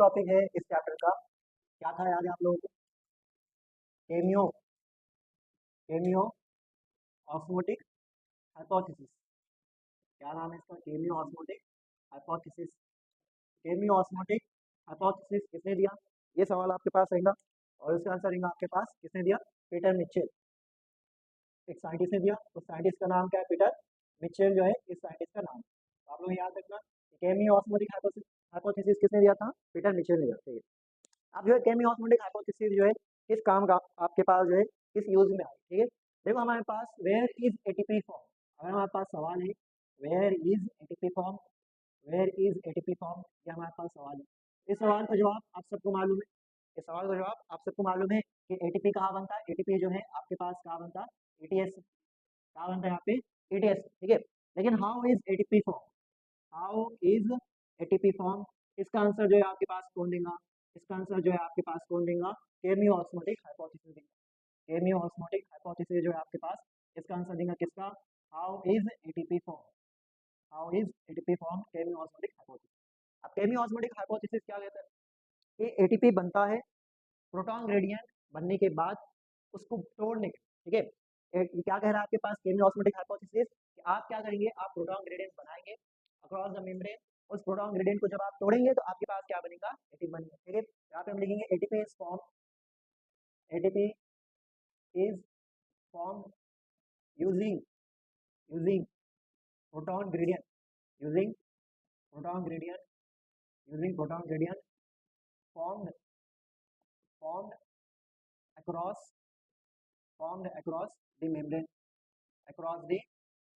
Topic है इस chapter का, क्या था याद है आप लोगों को? Cameo cameo osmotic hypothesis. क्या नाम है इसका? Cameo osmotic hypothesis. Cameo osmotic hypothesis किसने दिया? ये सवाल आपके पास रहेगा और इसका आंसर रहेगा आपके पास, किसने दिया? पीटर मिचेल, एक साइंटिस्ट ने दिया। उस साइंटिस्ट का नाम क्या है? पीटर मिचेल जो है इस साइंटिस्ट का नाम है। तो आप लोग याद रखना, केमियो ऑस्मोटिक हाइपोथेसिस किसने दिया था? पीटर मिचेल ने दिया। ठीक है, अब जो है केमी ऑस्मोटिक हाइपोथेसिस जो है किस काम का आपके पास जो है किस यूज में आई? ठीक है, देखो हमारे पास वेयर इज एटीपी फॉर्म, अगर हमारे पास सवाल है where is ATP form, where is ATP form, ये हमारे पास सवाल है। इस सवाल का जवाब आप सबको मालूम है, इस सवाल का जवाब आप सबको मालूम है कि एटीपी कहाँ बनता है? एटीपी जो है आपके पास कहाँ बनता है? एटीएस, कहाँ बनता है? यहाँ पे एटीएस। ठीक है, लेकिन how is ATP form, how is ATP form, इसका आंसर जो है आपके पास कौन देगा? इसका आंसर जो है आपके पास कौन देगा? केमियो ऑस्मोटिक हाइपोथेसिस देगा। केमियो ऑस्मोटिक हाइपोथेसिस जो है आपके पास, इसका आंसर देगा किसका? How is ATP form, how is ATP form, cameo osmotic hypothesis. अब केमियो ऑस्मोटिक हाइपोथेसिस क्या कहता है? कि एटीपी बनता है प्रोटॉन ग्रेडियंट बनने के बाद उसको तोड़ने के, ठीक है। ये क्या कह रहा है आपके पास केमियो ऑस्मोटिक हाइपोथेसिस कि आप क्या करेंगे? आप प्रोटॉन ग्रेडियंट बनाएंगे अक्रॉस द मेम्ब्रेन, उस प्रोटॉन ग्रेडियंट को जब आप तोड़ेंगे तो आपके पास क्या बनेगा? एटीपी बनेगा। ठीक है, यहाँ पे हम लिखेंगे ATP is form, ATP is form using using proton gradient, using proton gradient, using proton gradient formed formed across formed across the membrane, across the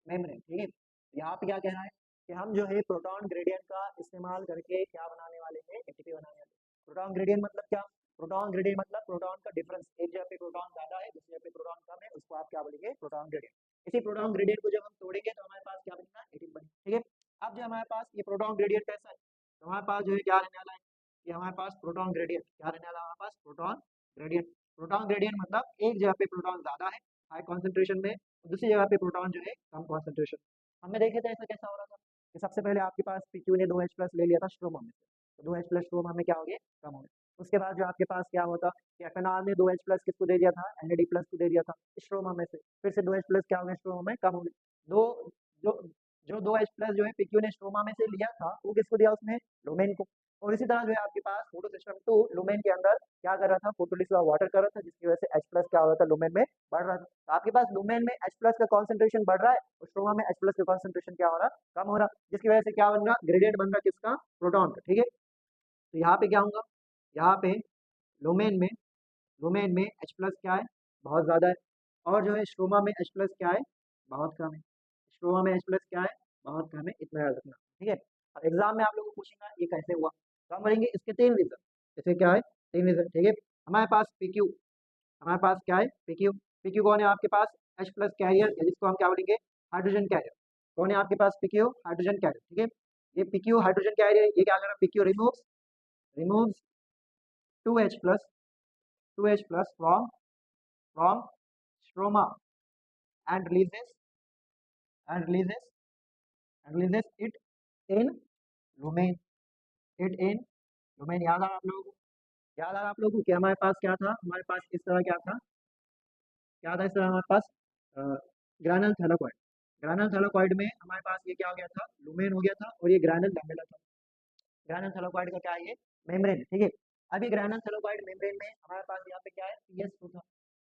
membrane. ठीक है, यहाँ पे क्या कह रहा है कि हम जो है प्रोटॉन ग्रेडियंट का इस्तेमाल करके क्या बनाने वाले हैं? एटीपी बनाने वाले हैं। प्रोटॉन ग्रेडियंट मतलब क्या? प्रोटॉन ग्रेडियंट मतलब प्रोटॉन का डिफरेंस, एक जगह पे प्रोटॉन ज्यादा है दूसरी जगह पे प्रोटॉन कम है, उसको आप क्या बोलेंगे? Proton gradient. इसी प्रोटॉन ग्रेडियंट को जब हम तोड़ेंगे तो हमारे पास क्या बनेगा? एटीपी बनेगा। ठीक है, अब जो हमारे पास ये प्रोटॉन ग्रेडियंट कैसा है, तो हमारे पास जो है क्या रहने वाला है? ये हमारे पास प्रोटॉन ग्रेडियंट क्या रहने वाला है? हमारे पास प्रोटॉन ग्रेडियंट। प्रोटॉन ग्रेडियंट मतलब एक जगह पे प्रोटॉन ज्यादा है हाई कॉन्सेंट्रेशन में, दूसरी जगह पे प्रोटॉन जो है कम कॉन्सेंट्रेशन। हमने देखे थे ऐसा कैसा हो रहा था कि सबसे पहले आपके पास पीक्यू ने 2H प्लस ले लिया था स्ट्रोमा में से, तो 2H प्लस स्ट्रोमा में क्या हो गया? कम हो गया। उसके बाद जो आपके पास क्या होता कि एफएनआर ने 2H प्लस किसको दे दिया था? एनएडी प्लस को दे दिया था स्ट्रोमा में से, फिर से 2H प्लस क्या हो गया? स्ट्रोमा में कम हो गया। दो जो जो 2H प्लस जो है पीक्यू ने स्ट्रोमा में से लिया था वो किसको दिया? उसने लुमेन को। और इसी तरह जो है आपके पास फोटो सिस्टम 2 लुमेन के अंदर क्या कर रहा था? फोटोलिसिस वाटर कर रहा था, जिसकी वजह से H प्लस क्या हो रहा था? लुमेन में बढ़ रहा था। तो आपके पास लुमेन में H प्लस का कॉन्सेंट्रेशन बढ़ रहा है और स्ट्रोमा में H प्लस का कॉन्सेंट्रेशन क्या हो रहा? कम हो रहा, जिसकी वजह से क्या बन रहा? ग्रेडियंट बन रहा किसका? प्रोटॉन का। ठीक है, तो यहाँ पे क्या होगा? यहाँ पे लुमेन में लुमेन में H प्लस क्या है? बहुत ज्यादा है, और जो है स्ट्रोमा में H प्लस क्या है? बहुत कम है। स्ट्रोमा में H प्लस क्या है? बहुत कम है, इतना याद रखना। ठीक है, अब एग्जाम में आप लोगों को पूछेगा ये कैसे हुआ, तो हम बोलेंगे इसके 3 रीजन। इसके क्या है? 3 रीजन। ठीक है, हमारे पास पीक्यू, हमारे पास क्या है? पीक्यू। पीक्यू कौन है आपके पास? H प्लस कैरियर, जिसको हम क्या बोलेंगे? Hydrogen carrier. कौन है आपके पास? PQ hydrogen career. ठीक है, ये पीक्यू हाइड्रोजन कैरियर ये क्या कर रहा है? PQ removes removes 2H plus 2H plus from stroma and and releases releases it in lumen, it in lumen। याद आ रहा आप लोगों को? याद आ रहा आप लोगों को कि हमारे पास क्या था? हमारे पास इस तरह क्या था? क्या था इस तरह? हमारे पास ग्रैनल थैलाकॉइड, ग्रैनल थैलाकॉइड में हमारे पास ये क्या हो गया था? लुमेन हो गया था, और ये ग्रैनल लैमेला था। ग्रैनल थैलाकॉइड का क्या है? ये मेम्ब्रेन है। ठीक है, अब ये ग्रैनल थैलाकॉइड मेम्ब्रेन में हमारे पास यहाँ पे क्या है? PS2 था।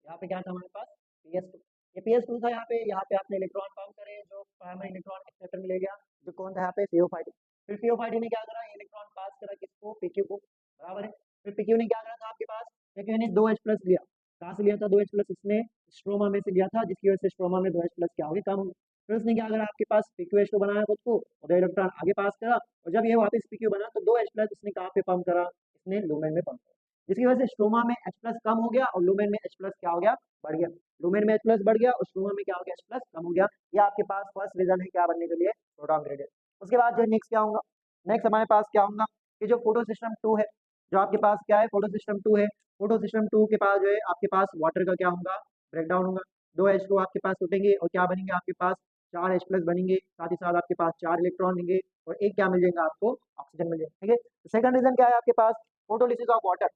यहाँ पे क्या था हमारे पास? PS2। ये PS2 था, यहाँ पे आपने इलेक्ट्रॉन पंप करे, जो प्राइमरी इलेक्ट्रॉन एक्सेप्टर में ले गया, जो कौन था यहाँ पे? CO5। फिर CO5 ने क्या करा? इलेक्ट्रॉन पास करा किसको? PQ को, बराबर है। फिर PQ ने क्या करा था आपके पास? PQ ने 2H प्लस लिया। कहाँ से लिया था 2H प्लस? इसने स्ट्रोमा में से लिया था, जिसकी वजह से स्ट्रोमा में 2H प्लस क्या हो गया? कम हो गया। फिर उसने क्या करा? आपके पास PQH2 बनाया खुद को, और इलेक्ट्रॉन आगे पास करा, और जब ये वापस PQ बना तो 2H प्लस इसने कहाँ पे पंप करा? इसने लुमेन में पंप करा, जिसकी वजह से स्ट्रोमा में H प्लस कम हो गया और लुमेन में H प्लस क्या हो गया? बढ़ गया। लुमेन में H प्लस बढ़ गया और स्ट्रोमा में क्या हो गया? H प्लस कम हो गया। ये आपके पास फर्स्ट रीजन है क्या बनने के लिए? Proton gradient. उसके बाद जो नेक्स्ट क्या होगा? नेक्स्ट हमारे पास क्या होगा कि जो फोटो सिस्टम 2 है, जो आपके पास क्या है? फोटो सिस्टम 2 है। फोटो सिस्टम 2 के पास जो है आपके पास वाटर का क्या होगा? ब्रेकडाउन होगा। 2H2 आपके पास टूटेंगे और क्या बनेंगे आपके पास? 4 H प्लस बनेंगे, साथ ही साथ आपके पास 4 इलेक्ट्रॉन होंगे और एक क्या मिल जाएगा आपको, ऑक्सीजन मिल जाएगा। ठीक है, तो सेकंड रीजन क्या है आपके पास, फोटोलिसिस ऑफ वाटर।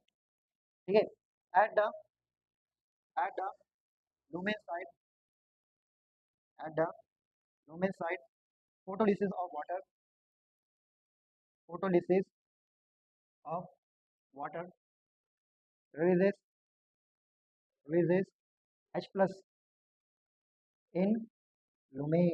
ठीक है, at the at the lumen side at the lumen side photolysis of water, photolysis of water releases releases H plus in lumen,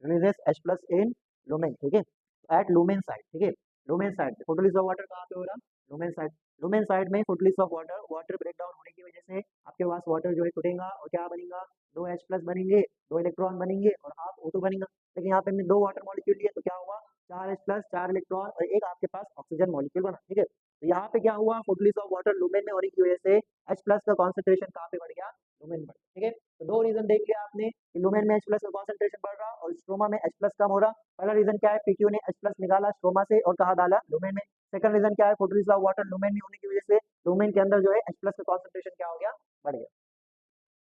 releases H plus in lumen। ठीक है, eight lumen side. ठीक है, lumen side photolysis of water कहाँ पे हो रहा, lumen side. Lumen side में photolysis of water, water break down होने की वजह से आपके पास वाटर जो है टूटेगा और क्या बनेगा, 2 H प्लस बनेंगे, 2 इलेक्ट्रॉन बनेंगे और हाफ O2 बनेगा। लेकिन यहाँ पे हमने 2 वाटर मॉलिक्यूल लिए तो क्या हुआ, 4 H प्लस, 4 इलेक्ट्रॉन और एक आपके पास ऑक्सीजन मॉलिक्यूल बना। ठीक है, तो यहाँ पे क्या हुआ, फोटोलिसिस ऑफ वाटर लुमेन में होने की वजह से H प्लस का कॉन्सेंट्रेशन कहाँ पे बढ़ गया, लुमेन बढ़ गया। ठीक है, तो 2 रीजन देख लिया आपने कि लुमेन में H प्लस का कॉन्सेंट्रेशन बढ़ रहा और स्ट्रोमा में H प्लस कम हो रहा। पहला रीजन क्या है, पीक्यू ने H प्लस निकाला स्ट्रोमा से और कहाँ डाला, लुमेन में। सेकंड रीजन क्या है, फोटोलिसिस ऑफ वाटर लुमेन में होने की वजह से लुमेन के अंदर जो है H प्लस का कॉन्सेंट्रेशन क्या हो गया, बढ़ गया।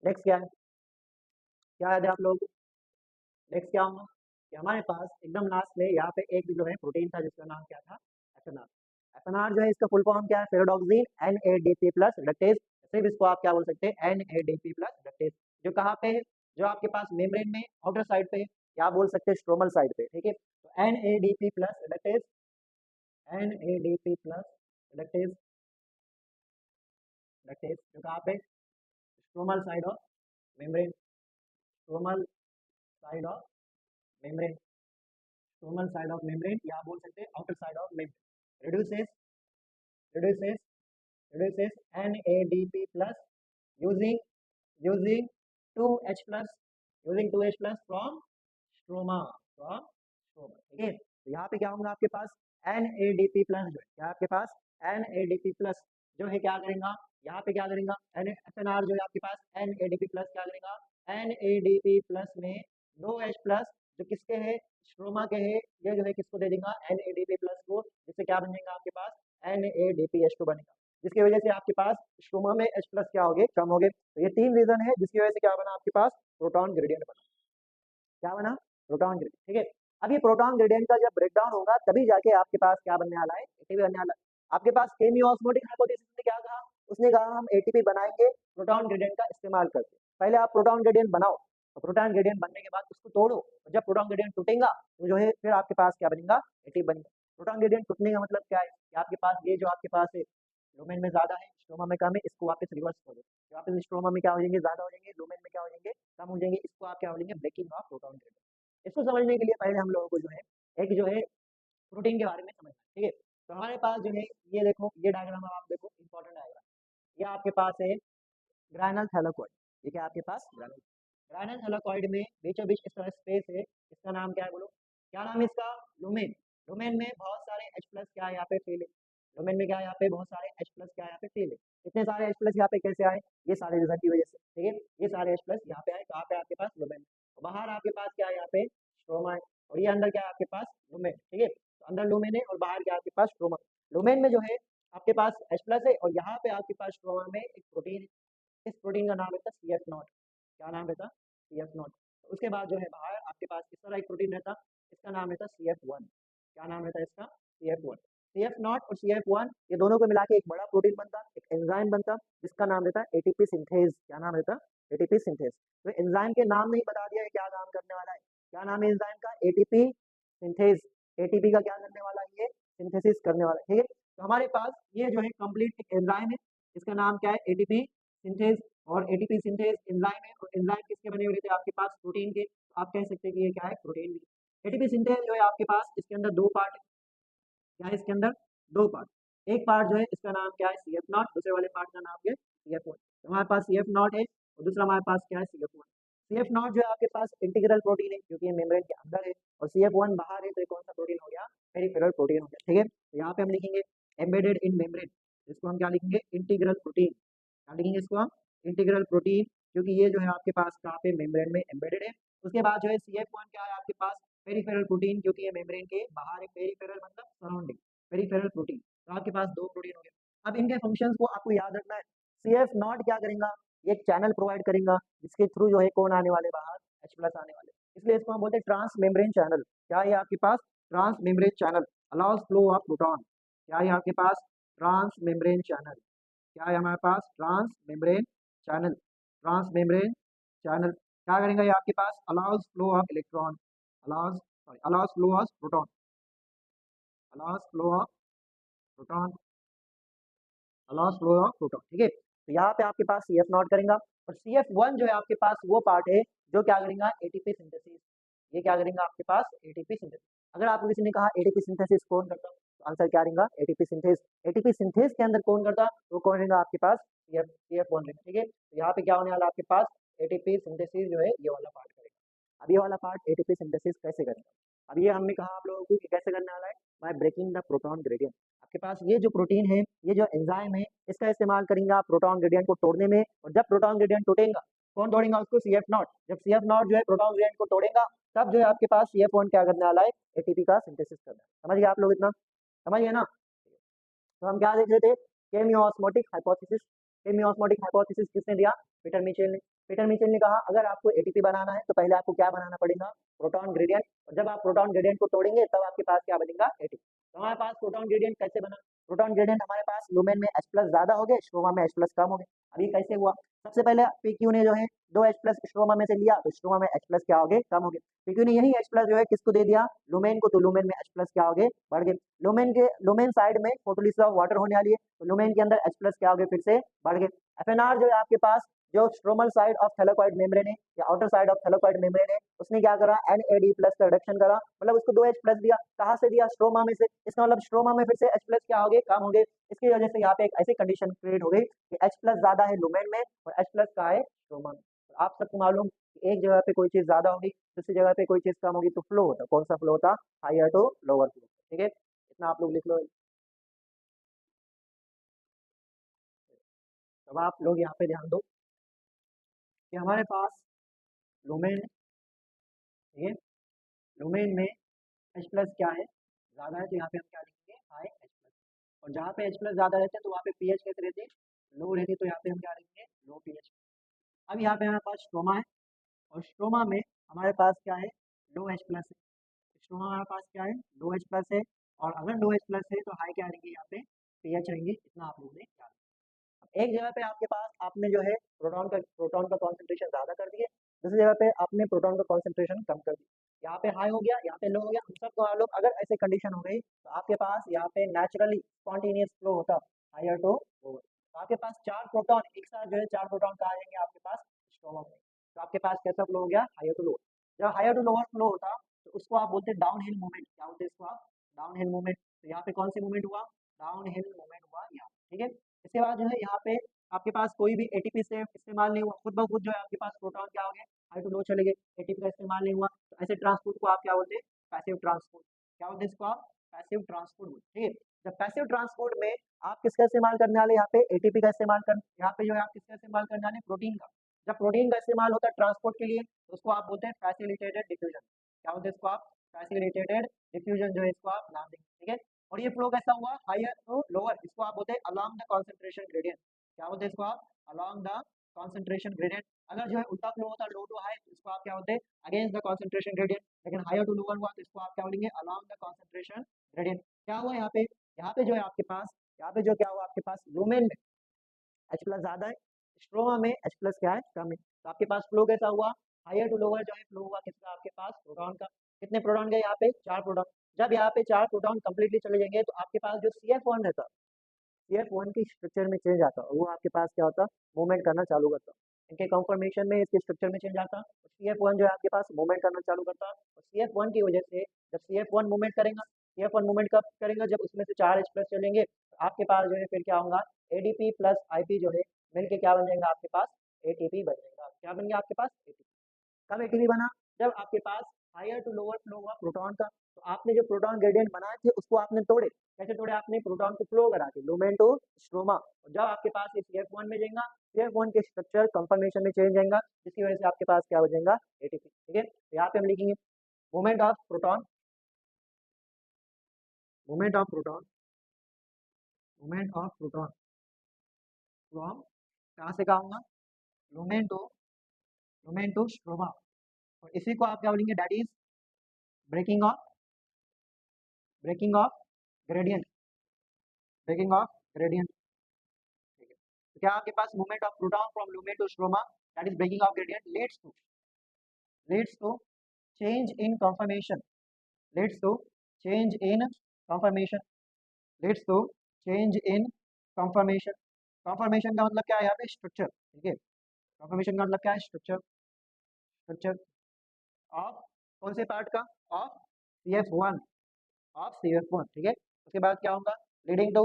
नेक्स्ट क्या है, क्या याद है आप लोगों को, नेक्स्ट क्या होगा कि हमारे पास एकदम लास्ट में यहाँ पे एक जो है प्रोटीन था जिसका नाम क्या था, एफएनआर। एफएनआर जो है इसका फुल फॉर्म क्या है, फेरोडॉक्सिन NADP प्लस रिडक्टेज, सिर्फ इसको आप क्या बोल सकते हैं, NADP प्लस रिडक्टेज। जो कहाँ पे है, जो आपके पास मेम्ब्रेन में आउटर साइड पे है, क्या बोल सकते हैं, स्ट्रोमल साइड पे। ठीक है, तो NADP plus reductase, NADP plus reductase, reductase जो कहाँ पे, stromal side of membrane, stromal side of membrane, stromal side of membrane या बोल सकते हैं outer side of membrane. Reduces reduces reduces NADP plus using using 2H plus, using 2H plus from stroma, from stroma। ठीक है, तो यहाँ पे क्या होगा आपके पास NADP plus जो है, क्या आपके पास NADP plus जो है क्या करेगा, यहाँ पे क्या करेगा, FNR जो है आपके पास NADP plus क्या करेगा, NADP plus में 2H plus जो किसके है, स्ट्रोमा के है, ये जो है किसको दे देगा, NADP plus को, जिससे क्या बन जाएगा आपके पास NADPH2 बनेगा, जिसकी वजह से आपके पास स्ट्रोमा में H प्लस क्या हो गए, कम हो गए। तो ये 3 रीजन है जिसकी वजह से क्या बना आपके पास, प्रोटॉन ग्रेडियंट बना। क्या बना, प्रोटॉन ग्रेडियंट। ठीक है, अब ये प्रोटॉन ग्रेडियंट का जब ब्रेकडाउन होगा तभी जाके आपके पास क्या बनने वाला है, एटीपी बनने वाला है। आपके पास केमियोस्मोटिक हाइपोथेसिस ने क्या कहा, उसने कहा हम एटीपी बनाएंगे प्रोटॉन ग्रेडियंट का इस्तेमाल करके। पहले आप प्रोटॉन ग्रेडियंट बनाओ और प्रोटॉन ग्रेडियंट बनने के बाद उसको तोड़ो और जब प्रोटॉन ग्रेडियंट टूटेगा तो जो है फिर आपके पास क्या बनेगा, एटीपी बनेगा। प्रोटॉन ग्रेडियंट टूटने का मतलब क्या है कि आपके पास ये जो आपके पास है लुमेन में ज्यादा है, स्ट्रोमा में कम है, इसको वापस रिवर्स कर दो, वापस स्ट्रोमा में क्या हो जाएंगे, ज्यादा हो जाएंगे, लुमेन में क्या हो जाएंगे, कम हो जाएंगे, इसको आप क्या हो जाएंगे, ब्रेकिंग ऑफ प्रोटॉन ग्रेडियंट। इसको समझने के लिए पहले हम लोगों को जो है एक जो है प्रोटीन के बारे में समझना है। ठीक है, तो हमारे पास जो है ये देखो, ये डायग्राम आप देखो, इंपॉर्टेंट डायग्राम, ये आपके पास है ग्राइनल थैलाकॉइड। ये क्या आपके पास, ग्राइनल, ग्राइनल थैलाकॉइड में बीचों बीच इस तरह स्पेस है, इसका नाम क्या है बोलो, क्या नाम है इसका, लुमेन। लुमेन में बहुत सारे H प्लस क्या है यहाँ पे फील है, लुमेन में क्या है यहाँ पे बहुत सारे H प्लस क्या है यहाँ पे फील है। इतने सारे H प्लस यहाँ पे कैसे आए, ये सारे रीजन की वजह से। ठीक है, ये सारे H प्लस यहाँ पे आए, कहाँ पे आपके पास, लुमेन। बाहर आपके पास क्या है, यहाँ पे स्ट्रोमा है और ये अंदर क्या है आपके पास, लुमेन। ठीक है, तो अंदर लुमेन है और बाहर क्या है आपके पास, स्ट्रोमा। लुमेन में जो है आपके पास H प्लस है और यहाँ पे आपके पास स्ट्रोमा में एक प्रोटीन है, इस प्रोटीन का नाम रहता है CF0। क्या नाम रहता, CF0। उसके बाद जो है बाहर आपके पास इस तरह एक प्रोटीन रहता, इसका नाम रहता CF1। क्या नाम रहता है इसका, CF1। CF0 और CF1 ये दोनों को मिला के एक बड़ा प्रोटीन बनता, एक एंजाइम बनता जिसका नाम रहता है एटीपी सिंथेज। क्या नाम रहता, एटीपी सिंथेज। तो एंजाइम के नाम नहीं बता दिया है क्या काम करने वाला है, क्या नाम है एंजाइम का, एटीपी सिंथेज। एटीपी का क्या करने वाला है, ये सिंथेसिस करने वाला है। ठीक है, तो हमारे पास ये जो है कंप्लीट एक एंजाइम है, इसका नाम क्या है, एटीपी सिंथेज। और एटीपी सिंथेज एंजाइम है और एंजाइम किसके बने हुए थे आपके पास, प्रोटीन के। तो आप कह सकते हैं कि ये क्या है, प्रोटीन भी। एटीपी सिंथेज जो है आपके पास इसके अंदर 2 पार्ट है, क्या है इसके अंदर, 2 पार्ट। एक पार्ट जो है इसका नाम क्या है, CF0, दूसरे वाले पार्ट का नाम क्या है, CF1। तो हमारे पास CF0 है और दूसरा हमारे पास क्या है, CF1। CF0 जो है आपके पास इंटीग्रल प्रोटीन है क्योंकि ये मेम्ब्रेन के अंदर है और CF1 बाहर है, तो ये कौन सा प्रोटीन हो गया, पेरिफेरल प्रोटीन हो गया। ठीक है, तो यहाँ पे हम लिखेंगे एम्बेडेड इन मेम्ब्रेन, इसको हम क्या लिखेंगे, इंटीग्रल प्रोटीन। क्या लिखेंगे इसको हम, इंटीग्रल प्रोटीन, क्योंकि ये जो है आपके पास कहाँ पे, मेम्ब्रेन में एम्बेडेड है। उसके बाद जो है CF1 क्या है आपके पास, पेरिफेरल प्रोटीन, क्योंकि ये मेम्ब्रेन के बाहर है, पेरिफेरल मतलब सराउंडिंग, पेरिफेरल प्रोटीन। तो आपके पास 2 प्रोटीन हो गए। अब इनके फंक्शंस को आपको याद रखना है। CF0 क्या करेगा, ये एक चैनल प्रोवाइड करेगा जिसके थ्रू जो है कौन आने वाले बाहर, H प्लस आने वाले। इसलिए इसको हम बोलते हैं ट्रांस मेम्ब्रेन चैनल। क्या है आपके पास? Trans membrane channel allows flow of proton. क्या है आपके पास? Trans membrane channel. क्या है हमारे पास? Trans membrane channel. Trans membrane channel क्या करेंगे ये आपके पास? Allows flow of electron, allows flow of proton, allows flow of proton, allows flow of proton. ठीक है, तो यहाँ पे आपके पास सी एफ नॉट करेंगे और सी एफ वन जो है आपके पास वो पार्ट है जो क्या करेंगे? ATP synthesis. ये क्या करेंगे आपके पास? ATP synthesis. अगर आपको किसी ने कहा एटीपी सिंथेसिस कौन करता, तो आंसर क्या रहेगा? ATP synthase. एटीपी सिंथेस के अंदर कौन करता? वो कौन रहेगा आपके पास? सी एफ वन रहेगा। ठीक है, तो यहाँ पे क्या होने वाला आपके पास? एटीपी सिंथेसिस जो है ये वाला पार्ट करेगा। अब ये वाला पार्ट एटीपी सिंथेसिस कैसे करेगा? अब ये हमने कहा आप लोगों को कि कैसे करने वाला है, by breaking the proton gradient. आपके पास ये जो प्रोटीन है, ये जो एंजाइम है, इसका इस्तेमाल करेंगे आप प्रोटॉन ग्रेडियंट को तोड़ने में। और जब प्रोटॉन ग्रेडियंट टूटेगा, कौन तोड़ेगा उसको? C F naught. जब सी एफ नॉट जो है प्रोटॉन ग्रेडियंट को तोड़ेगा, तब जो है आपके पास सी एफ वन क्या करने वाला है? एटीपी का सिंथेसिस करना है। समझ गए आप लोग? इतना समझ गए ना? तो हम क्या देख रहे थे? केमियोस्मोटिक हाइपोथेसिस। केमियोस्मोटिक हाइपोथेसिस किसने दिया? पीटर मिचेल ने। पीटर मिचेल ने कहा अगर आपको एटीपी बनाना है तो पहले आपको क्या बनाना पड़ेगा? Proton gradient. और जब आप प्रोटॉन ग्रेडियंट को तोड़ेंगे तब आपके पास क्या बनेगा? एटीपी। तो हमारे पास प्रोटॉन ग्रेडियंट कैसे बना? प्रोटॉन ग्रेडियंट हमारे पास लुमेन में H प्लस ज्यादा हो गए, स्ट्रोमा में H प्लस कम हो गए। अभी कैसे हुआ? सबसे पहले पीक्यू ने जो है 2H प्लस स्ट्रोमा में से लिया, तो स्ट्रोमा में H प्लस क्या हो गए? कम हो गए। पीक्यू ने यही H प्लस जो है किसको दे दिया? लुमेन को, तो लुमेन में H प्लस क्या हो गए? बढ़ गए। लुमेन साइड में फोटोलिसिस ऑफ वाटर होने वाली है, तो लुमेन के अंदर H प्लस क्या हो गए? फिर से बढ़ गए। एफएनआर जो है आपके पास, जो stromal side of thylakoid membrane है या outer side of thylakoid membrane है, उसने क्या करा? NAD प्लस का रिडक्शन करा, मतलब उसको 2H प्लस दिया। कहाँ से दिया? स्ट्रोमा में से। इसका मतलब स्ट्रोमा में फिर से H प्लस क्या हो गए? कम हो गए। इसकी वजह से यहाँ पे एक ऐसी कंडीशन क्रिएट हो गई कि H प्लस ज्यादा है लुमेन में और H प्लस का है स्ट्रोमा में। तो आप सबको मालूम कि एक जगह पे कोई चीज ज्यादा होगी, दूसरी जगह पे कोई चीज कम होगी, तो फ्लो होता, कौन सा फ्लो होता? Higher to lower flow. ठीक है, इतना आप लोग लिख लो। अब आप लोग यहाँ पे ध्यान दो कि हमारे पास लुमेन, ठीक है, लुमेन में H प्लस क्या है? ज्यादा है, तो यहाँ पे हम क्या लिखेंगे? High H plus. और जहाँ पे H प्लस ज्यादा रहते हैं तो वहाँ पे पीएच कैसे रहती है? लो रहती है, तो यहाँ पे हम क्या लिखेंगे? लो पीएच। अब यहाँ पे हमारे पास स्ट्रोमा है और स्ट्रोमा में हमारे पास क्या है? लो H प्लस है। स्ट्रोमा हमारे पास क्या है? लो H प्लस है। और अगर लो H प्लस है तो हाई क्या रहेंगे? यहाँ पे पीएच रहेंगे। इतना आप लोगों ने याद रखना। एक जगह पे आपके पास आपने जो है प्रोटॉन का कॉन्सेंट्रेशन ज्यादा कर दिए, दूसरी जगह पे आपने प्रोटॉन का कॉन्सेंट्रेशन कम कर दिया। यहाँ पे हाई हो गया, यहाँ पे लो हो गया, हम सबको मालूम अगर ऐसे कंडीशन हो गई तो आपके पास यहाँ पे नेचुरली स्पॉन्टेनियस फ्लो होता हायर टू लोअर। तो आपके पास चार प्रोटॉन एक साथ जो है, चार प्रोटॉन कहा जाएंगे आपके पास? स्ट्रोमा में। तो आपके पास कैसा फ्लो हो गया? Higher to lower. जब हायर टू लोअर फ्लो होता तो उसको आप बोलते हैं डाउन हिल मूवमेंट। क्या बोलते हैं इसको आप? Down hill movement. तो यहाँ पे कौन सी मूवमेंट हुआ? डाउन हिल मूवमेंट हुआ यहाँ। ठीक है, इसके बाद जो है यहाँ पे आपके पास कोई भी एटीपी से इस्तेमाल नहीं हुआ, खुद ब खुद जो है आपके पास प्रोटॉन क्या हो गए? हाई टू लो चले गए। एटीपी का इस्तेमाल नहीं हुआ, तो ऐसे ट्रांसपोर्ट को आप क्या बोलते हैं? Passive transport. क्या बोलते हैं इसको आप? पैसिव ट्रांसपोर्ट बोलते हैं। ठीक है, जब पैसिव ट्रांसपोर्ट में आप किसका इस्तेमाल करने वाले? यहाँ पे एटीपी का इस्तेमाल कर, यहाँ पे जो है आप किसका इस्तेमाल करने वाले? प्रोटीन का। जब प्रोटीन का इस्तेमाल होता है ट्रांसपोर्ट के लिए, तो उसको आप बोलते हैं फैसिलिटेटेड डिफ्यूजन। क्या बोलते हैं इसको आप? फैसिलिटेटेड डिफ्यूजन जो है इसको आप नाम देंगे। ठीक है, और ये फ्लो कैसा हुआ? Higher to lower. इसको आप बोलते हैं अलोंग द कॉन्सेंट्रेशन ग्रेडियंट। क्या बोलते हैं इसको आप? Along the concentration gradient. अगर जो है उल्टा फ्लो होता लो टू हाई, तो इसको आप क्या बोलते हैं? Against the concentration gradient. लेकिन हायर टू लोअर हुआ तो इसको आप क्या बोलेंगे? Along the concentration gradient. क्या हुआ यहाँ पे? यहाँ पे जो है आपके पास, यहाँ पे जो क्या हुआ आपके पास? लुमेन में H प्लस ज्यादा है, स्ट्रोमा में H प्लस क्या है? कम है। तो आपके पास फ्लो कैसा हुआ? हायर टू लोअर जो है फ्लो हुआ किसका? आपके पास प्रोटॉन का। कितने प्रोटॉन गए यहाँ पे? चार प्रोटॉन। जब यहाँ पे चार प्रोटॉन कंप्लीटली चले जाएंगे तो आपके पास जो CF1 रहता, CF1 की स्ट्रक्चर में चेंज आता, वो आपके पास क्या होता? मूवमेंट करना चालू करता। इनके कॉन्फर्मेशन में इसके स्ट्रक्चर में चेंज आता, CF1 जो है आपके पास मूवमेंट करना चालू करता। और CF1 की वजह से जब CF1 मूवमेंट करेगा, CF1 मूवमेंट कब करेगा? जब उसमें से चार H प्लस चलेंगे, तो आपके पास जो है फिर क्या होगा? ADP प्लस IP जो है मिलके क्या बन जाएगा आपके पास? ATP बन जाएगा। क्या बन गया आपके पास? ATP। कब एटीपी बना? जब आपके पास हायर टू लोअर फ्लो हुआ प्रोटॉन का। तो आपने जो प्रोटॉन ग्रेडियंट बनाए थे उसको आपने तोड़े। कैसे तोड़े? आपने प्रोटॉन को फ्लो करा के लुमेन टू स्ट्रोमा। और जब आपके पास ये CF1 में जाएगा, CF1 के स्ट्रक्चर कंफर्मेशन में चेंज जाएगा, जिसकी वजह से आपके पास क्या हो जाएगा? एटीपी। ठीक है, तो यहाँ पे हम लिखेंगे movement of proton, movement of proton, movement of proton from, कहाँ से कहा होगा? Lumen to, lumen to stroma, और इसी को आप क्या बोलेंगे, that is breaking of gradient, breaking of gradient. ठीक है, तो क्या आपके पास movement of proton from lumen to stroma, that is breaking of gradient, leads to change in conformation, leads to change in conformation, leads to change in conformation। conformation का मतलब क्या है यहाँ पे, स्ट्रक्चर। ठीक है, conformation का मतलब क्या है, स्ट्रक्चर ऑफ कौन से पार्ट का, ऑफ CF1, ऑफ CF1। ठीक है, उसके बाद क्या होगा, leading to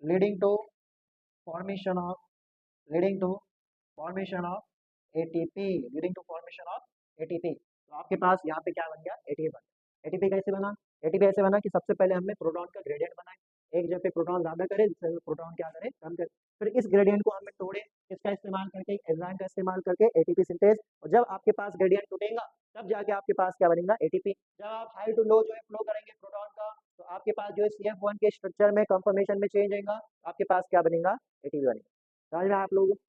leading to formation of leading to formation of ATP, leading to formation of ATP। तो आपके पास यहाँ पे क्या बन गया, ATP बन गया। ATP कैसे बना, ATP ऐसे बना कि सबसे पहले हमने प्रोटॉन का ग्रेडियंट बनाए, एक जगह पे प्रोटॉन ज्यादा करे, दूसरे जगह प्रोटॉन क्या करे, कम करे। फिर इस ग्रेडियंट को हमने तोड़े, इसका इस्तेमाल करके, एंजाइम का इस्तेमाल करके ATP सिंथेज। और जब आपके पास ग्रेडियंट टूटेगा तब जाके आपके पास क्या बनेगा, ATP। जब आप हाई टू लो जो है फ्लो करेंगे प्रोटॉन का, तो आपके पास जो है CF1 के स्ट्रक्चर में कंफर्मेशन में चेंज आएगा, आपके पास क्या बनेगा, ATP बनेगा। समझ में आया आप लोगों को?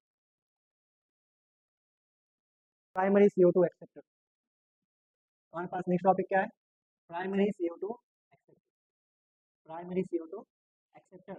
Primary CO2 acceptor. हमारे पास नेक्स्ट टॉपिक क्या है, primary CO2 acceptor, primary CO2 acceptor.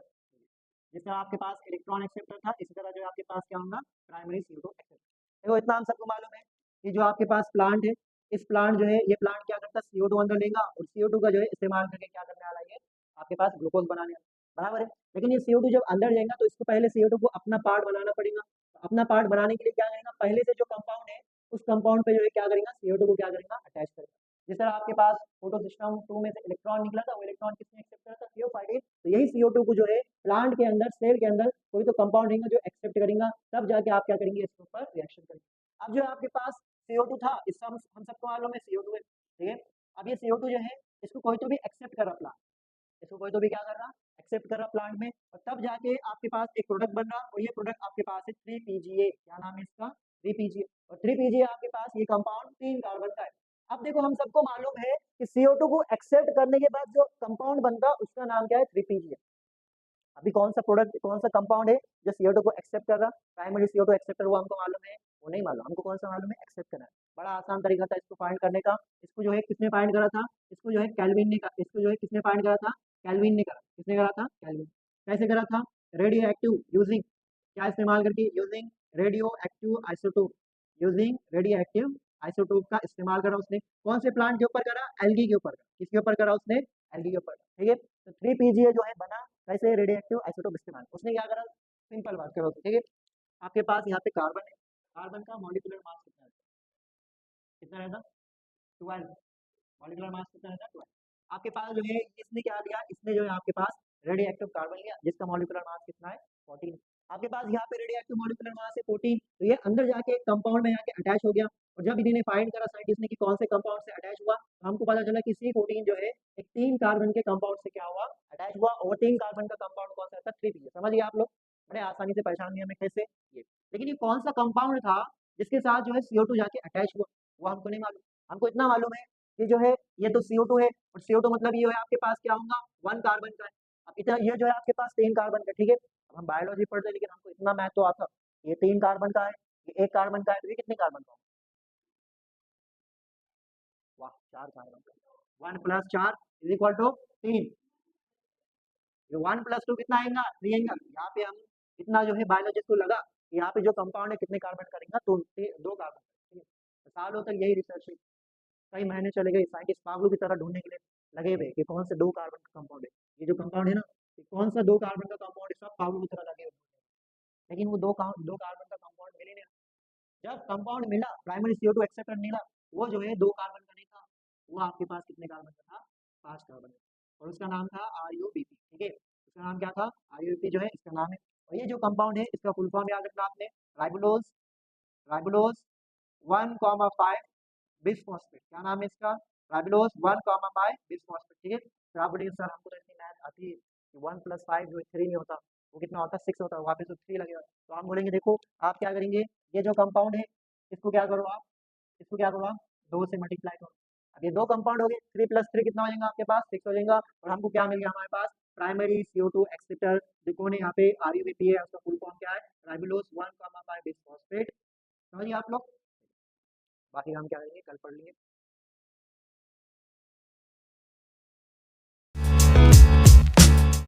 जिसका आपके पास इलेक्ट्रॉन एक्सेप्टर था, इसी तरह जो है आपके पास क्या होगा, प्राइमरी CO2 एक्सेप्टर। देखो इतना हम सबको मालूम है कि जो आपके पास प्लांट है, इस प्लांट जो है, ये प्लांट क्या करता है, CO2 अंदर लेगा और CO2 का जो है इस्तेमाल करके क्या करने वाला है, आपके पास ग्लूकोज बनाने वाला, बराबर है। लेकिन ये CO2 जब अंदर जाएगा तो इसको पहले CO2 को अपना पार्ट बनाना पड़ेगा। तो अपना पार्ट बनाने के लिए क्या करेगा, पहले से जो कंपाउंड है उस कंपाउंड पे जो है क्या करेगा, CO2 को क्या करेगा, अटैच करेगा। जिस तरह आपके पास फोटो सिस्टम 2 में से इलेक्ट्रॉन निकला था, वो इलेक्ट्रॉन किसने एक्सेप्ट करा था, CO5। तो यही CO2 को जो है प्लांट के अंदर, सेल के अंदर कोई तो कंपाउंड रहेगा जो एक्सेप्ट करेगा, तब जाके आप क्या करेंगे, इसके ऊपर रिएक्शन करेंगे। अब जो है आपके पास CO2 था, इसका हम सबको मालूम है CO2 है, ठीक है। अब ये CO2 जो है, इसको कोई तो भी एक्सेप्ट कर रहा प्लांट, इसको कोई तो भी क्या कर रहा, एक्सेप्ट कर रहा प्लांट में, और तब जाके आपके पास एक प्रोडक्ट बन रहा, और ये प्रोडक्ट आपके पास है 3PGA। क्या नाम है इसका, 3PGA। और 3PGA आपके पास ये कंपाउंड 3 कार्बन का है। अब देखो हम सबको मालूम है कि CO2 को एक्सेप्ट करने के बाद जो कंपाउंड बनता उसका नाम क्या है, 3PGA। अभी कौन सा प्रोडक्ट, कौन सा कंपाउंड है जो CO2 को एक्सेप्ट कर रहा, प्राइमरी CO2 एक्सेप्टर, वो हमको मालूम है, वो नहीं मालूम हमको, कौन सा मालूम है, एक्सेप्ट करना है। बड़ा आसान तरीका था इसको फाइंड करने का। इसको जो है किसने फाइंड करा था, इसको जो है कैल्विन ने, इसको जो है किसने फाइंड करा था, कैल्विन ने करा। किसने करा था, कैल्विन। कैसे करा था, रेडियो एक्टिव यूजिंग, क्या इस्तेमाल करके, using radio active isotope, using radio active isotope का इस्तेमाल करा उसने। कौन से प्लांट के ऊपर करा, एल्गी के ऊपर। किसके ऊपर करा उसने, एल्गी के ऊपर। ठीक है, तो 3PGA जो है बना कैसे, रेडियो एक्टिव आइसोटोप इस्तेमाल। उसने क्या करा, सिंपल बात करो, ठीक है। आपके पास यहाँ पे कार्बन है, कार्बन का मॉलिक्यूलर मास कितना है, कितना रहता, 12। मॉलिक्यूलर मास कितना रहता है, 12। आपके पास जो है इसने क्या लिया, इसने जो है आपके पास रेडियो एक्टिव कार्बन लिया, जिसका मॉलिक्यूलर मास कितना है, 14। आपके पास यहाँ पे रेडियो एक्टिव मॉलिक्यूलर मास है 14, तो ये अंदर जाके एक कंपाउंड में जाके अटैच हो गया। और जब इन्होंने फाइंड करा साइंटिस्ट ने कि कौन से कंपाउंड से अटैच हुआ, तो हमको पता चला कि C14 जो है एक 3 कार्बन के कंपाउंड से क्या हुआ, अटैच हुआ। और 3 कार्बन का कंपाउंड कौन सा था, 3PGA। समझ गए आप लोग, बड़े आसानी से पहचान लिया मैं कैसे ये। लेकिन ये कौन सा कंपाउंड था जिसके साथ जो है CO2 जाके अटैच हुआ, वो हमको नहीं मालूम। हमको इतना मालूम है कि जो है ये तो CO2 है, और CO2 मतलब ये है आपके पास क्या होगा, 1 कार्बन का है। अब इतना ये जो है आपके पास 3 कार्बन का, ठीक है। अब हम बायोलॉजी पढ़ते हैं लेकिन हमको इतना मैथ तो आता, ये 3 कार्बन का है, ये 1 कार्बन का है, तो ये कितने कार्बन का होगा, वाह 4 कार्बन का। 1 + 4 = 3। ये 1 + 2 कितना आएगा, 3 आएगा। यहाँ पे हम इतना जो है बायोलॉजिस्ट को लगा कि यहाँ पे जो कंपाउंड है कितने कार्बन करेगा, तो 2 कार्बन। ठीक है, तो सालों तक यही रिसर्च है, कई महीने चले गए, साइंटिस्ट पागलों की तरह ढूंढने के लिए लगे हुए कि कौन से 2 कार्बन का कंपाउंड है। ये जो कंपाउंड है ना, ये कौन सा 2 कार्बन का कंपाउंड है, सब पागलों की तरह लगे हुए, लेकिन वो 2 कार्बन का कंपाउंड मिल ही नहीं रहा। जब कंपाउंड मिला, प्राइमरी CO2 एक्सेप्टर मिला, वो जो है 2 कार्बन का नहीं था, वो आपके पास कितने कार्बन का था, 5 कार्बन का। और उसका नाम था RUBP। ठीक है, उसका नाम क्या था, RUBP जो है इसका नाम है। और ये जो कंपाउंड है इसका फुल फॉर्म याद रखना आपने, राइबोलोज, राइबोलोज 1,5 बिसफॉस्फेट। क्या नाम है इसका, राइबोलोज 1,5 बिसफॉस्फेट। ठीक है, तो आप बोलिए सर हमको तो इतनी मैथ आती है कि 1 + 5 जो 3 नहीं होता, वो कितना होता है, 6 होता है, वापस तो 3 लगेगा। तो हम बोलेंगे देखो आप क्या करेंगे, ये जो कंपाउंड है इसको क्या करो आप, इसको क्या करो आप, 2 से मल्टीप्लाई करो। अब ये 2 कंपाउंड हो गए, 3 + 3 कितना हो जाएगा आपके पास, 6 हो जाएगा। और हमको क्या मिल गया हमारे पास, प्राइमरी CO2 एक्सेप्टर। जो कौन है यहाँ पे, RUBP है, उसका फुल फॉर्म क्या है, राइबोलोज 1,5 बिसफॉस्फेट। समझिए आप लोग। बाकी हम क्या करेंगे, कल पढ़ लेंगे।